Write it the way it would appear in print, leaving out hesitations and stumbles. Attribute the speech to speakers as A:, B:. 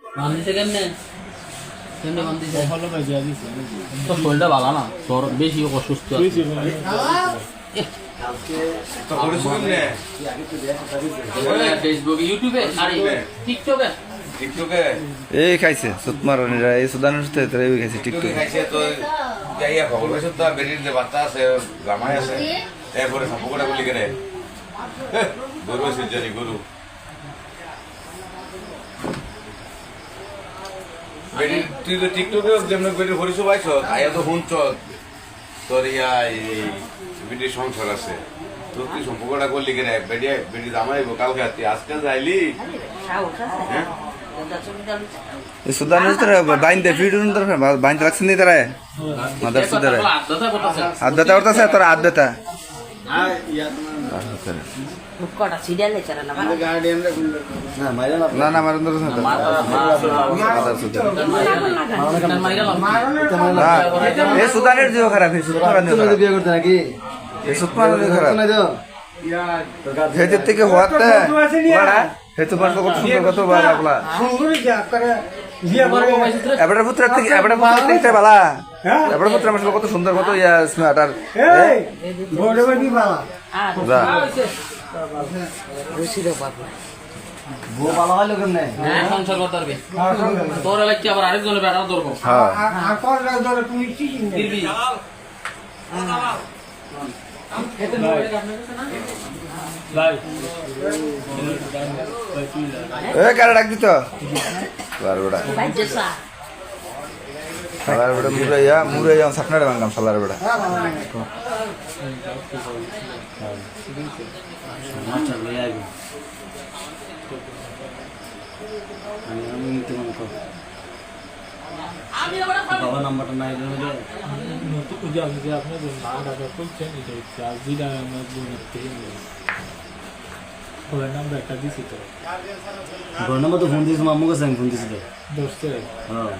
A: বান্ধিছে কেমনে কেমনে বান্ধিছে ভালো কাজে দিছে তো শরীরটা ভালো না তোর বেশি অসুস্থ আছে
B: তো করেছ কেমনে
A: ফেসবুকে ইউটিউবে আর টিকটকে
B: টিকটকে
C: এই খাইছে সুতমারনিরা এই সুদানের সাথে তোরা এই খাইছে টিকটকে
B: খাইছে তো যাইয়া খবর পাইছো তো বেরির যে বাচ্চা আছে জামাই আছে এরপরে সম্পর্কটা বলি কেন গরু আছে জানি গরু বেরি তুই তো টিকটকে যেমন বেরির হরিছো পাইছ আয়া তো শুনছ তোর ইয়া এই বেরির সংসার আছে তো তুই সম্পর্কটা করলি কেন বেরি জামাই কালকে তুই আজকে যাইলি হ্যাঁ
C: এই সুদানের তোরা বাইন্দে ভিডিও তোরা বাইন্দে রাখছেন নি তারা মাদার সুদারে আদ্দাতা করতেছে তোরা আদ্দাতা
D: মুখটা সিরিয়ালে চলে না
C: না না মারুন ধরে না মাদার সুদার এই সুদানের জিও খারাপ এই সুদানের বিয়ে করতে নাকি এই সুদানের খারাপ হেতের থেকে হওয়াতে হেতু পারবো কত সুন্দর কত বালা এবারে পুত্র থেকে বালা এবারে পুত্র আমার কত সুন্দর কত ইয়া স্মার্ট আর
A: সংসার করতে পারবি তোর এলাকি আবার আরেকজনের বেড়া ধরবো
C: কারা ডাক দিত বেড়া সালার বেড়া মুরাইয়া সাপনারে ভাঙলাম সালার বেড়া
E: বাবা নাম্বারটা নাই ঘর নাম্বার তো ফোন দিয়েছি মাম্মু কাছে আমি ফোন দিয়েছি হ্যাঁ